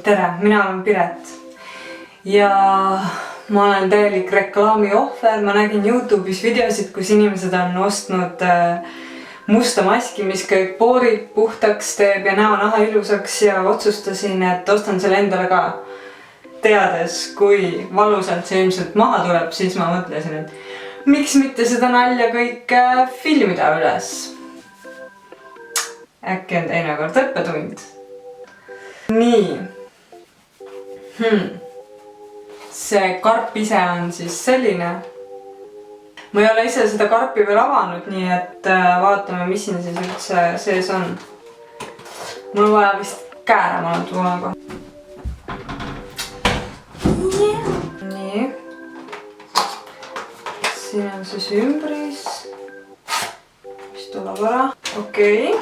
tere, mina olen Piret ja ma olen täielik reklaami ohver. Ma nägin YouTube'is videosid, kus inimesed on ostnud musta maski, mis kõik poorid puhtaks teeb ja näo-naha ilusaks ja otsustasin, et ostan selle endale ka. Teades, kui valusalt see ilmselt maha tuleb, siis ma mõtlesin, et miks mitte seda nalja kõik filmida üles. Äkki on teinekord õppetund. Nii. See karp ise on siis selline. Ma ei ole ise seda karpi veel avanud, nii et vaatame, mis siin siis üldse sees on. Mul on vaja vist käärema tulega. Nii. Siin on siis ümbris, mis tuleb ära. Okei.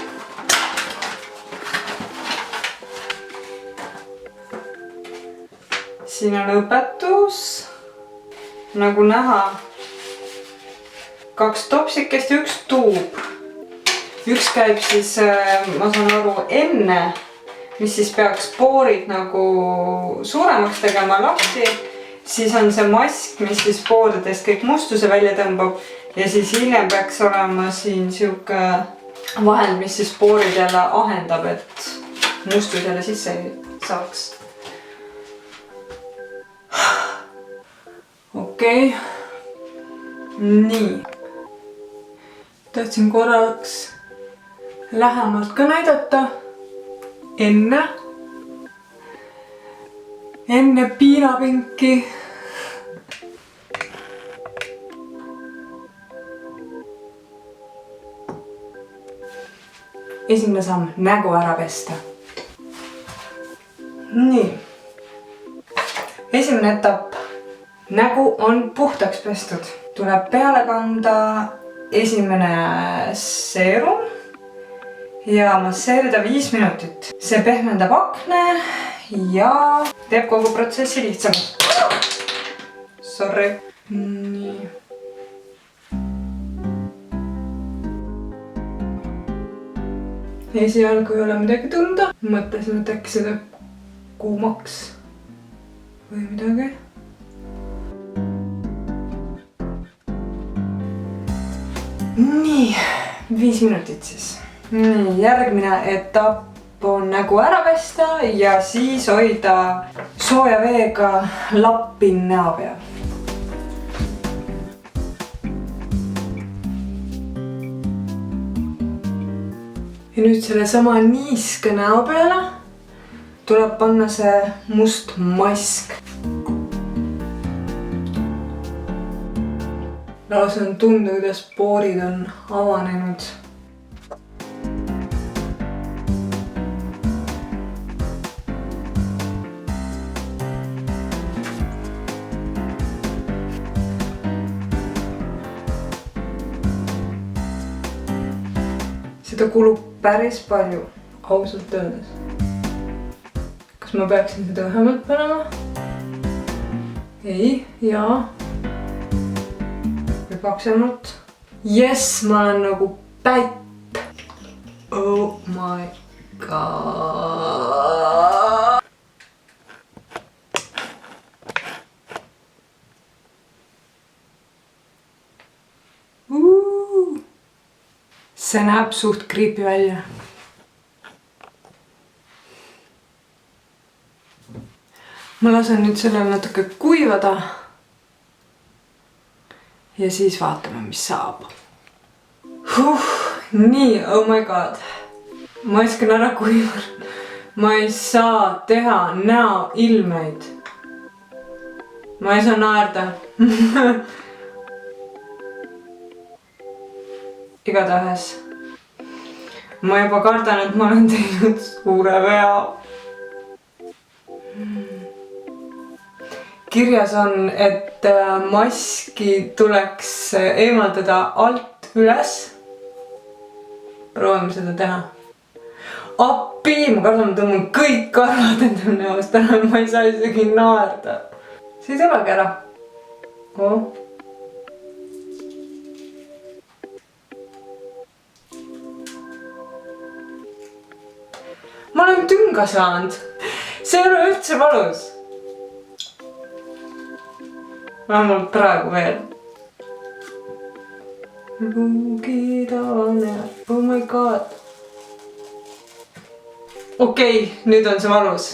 Siin on õpetus. Nagu näha, 2 topsikest ja 1 tuub. Üks käib siis, ma saan aru, enne, mis siis peaks poorid nagu suuremaks tegema lahti. Siis on see mask, mis siis pooridest kõik mustuse välja tõmbab. Ja siis hiljem peaks olema siin siuke vahend, mis siis poorid jälle ahendab, et mustus jälle sisse saaks. Okei. Nii. Tahtsin korraks lähemalt ka näidata. Enne piirapinki. Esimene samm, nägu ära pesta. Nii. Esimene etapp. Nägu on puhtaks pestud. Tuleb peale kanda esimene seerum ja masseerida 5 minutit. See pehmendab akne ja teeb kogu protsessi lihtsamaks. Sorry. Nii. Esialgu ei ole midagi tunda. Mõtlesin, et äkki seda kuumaks või midagi. Nii, 5 minutit siis. Nii, järgmine etapp on nägu ära pesta ja siis hoida sooja veega lappi näo peal. Ja nüüd selle sama niiske näo peale tuleb panna see must mask. Lausa on tunda, kuidas poorid on avanenud. Seda kulub päris palju, ausalt öeldes. Kas ma peaksin seda vähemalt panema? Ei, jaa. Või paksemalt. Yes, ma olen nagu pätt. Oh my god. See näeb suht creepy välja. Ma lasen nüüd sellel natuke kuivada. Ja siis vaatame, mis saab. Nii, oh my god. Mask on ära kuivanud. Ma ei saa teha näo ilmeid. Ma ei saa naerda. Igatahes. Ma juba kardan, et ma olen teinud suure vea. Kirjas on, et maski tuleks eemaldada alt üles. Proovime seda teha. Appi! Ma kardan, ma tõmban kõik karvad endal näost ära. Ma ei saa isegi naerda. See ei tulegi ära. Oh. Ma olen tünga saanud. see ei ole üldse valus. Vähemalt praegu veel. Lugidane, oh my god. Okei, nüüd on see valus.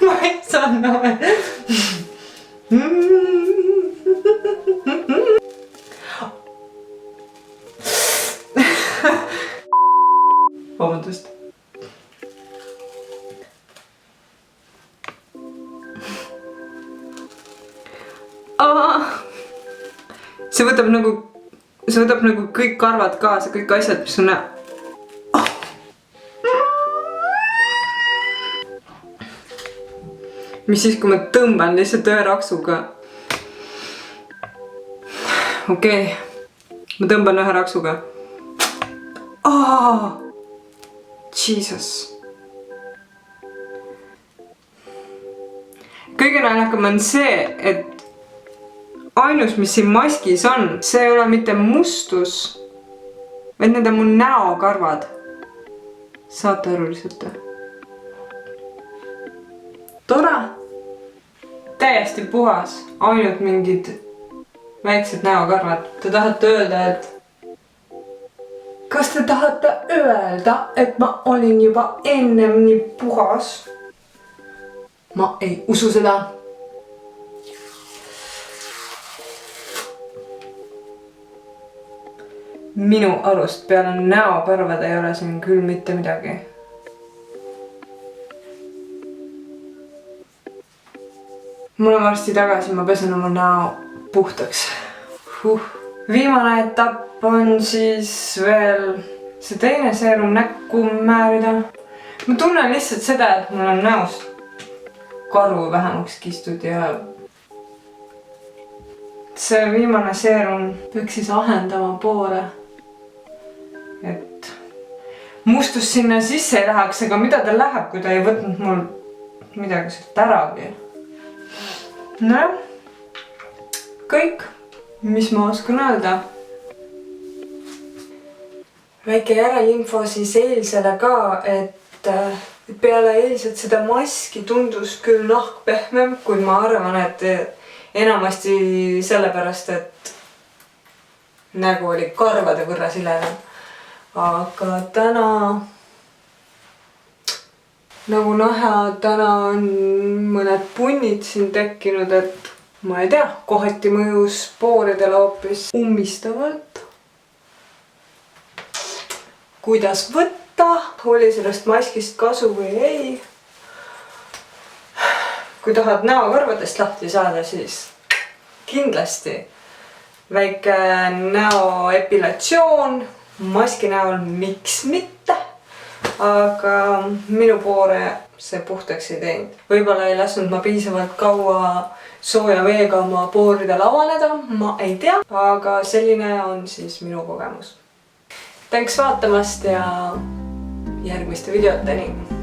Ma ei saa näha. Vabandust. See võtab nagu kõik karvad kaasa, kõik asjad, mis on mis siis, kui ma tõmban lihtsalt ühe raksuga. Okei, ma tõmban ühe raksuga. Jesus. Kõige naljakam on see, et ainus, mis siin maskis on, see ei ole mitte mustus, vaid need on mu näokarvad. Saate aru lihtsalt? Tore. Täiesti puhas, ainult mingid väiksed näokarvad. Te tahate öelda, et kas te tahate öelda, et ma olin juba ennem nii puhas? Ma ei usu seda. Minu arust peale näokarvad ei ole siin küll mitte midagi. Ma olen varsti tagasi, ma pesen oma näo puhtaks. Viimane etapp on siis veel see teine seerum näkku määrida. Ma tunnen lihtsalt seda, et mul on näost karu vähemaks kistud ja see viimane seerum peaks siis ahendama poore, et mustus sinna sisse ei läheks, aga mida ta läheb, kui ta ei võtnud mul midagi sealt äragi. Noh, kõik, mis ma oskan öelda. Väike järelinfo siis eilsele ka, et peale eilset seda maski tundus küll nahk pehmem, kuid ma arvan, et enamasti sellepärast, et nägu oli karvade võrra silene. Aga täna, nagu näha, täna on mõned punnid siin tekkinud, et ma ei tea, kohati mõjus pooridele hoopis ummistavalt. Kuidas võtta? Oli sellest maskist kasu või ei? Kui tahad näokarvadest lahti saada, siis kindlasti väike näoepilatsioon maski näol, miks mitte. Aga minu poore see puhtaks ei teinud. Võib-olla ei lasknud ma piisavalt kaua sooja veega oma pooridel avaneda, ma ei tea. Aga selline on siis minu kogemus. Tänks vaatamast ja järgmiste videoteni.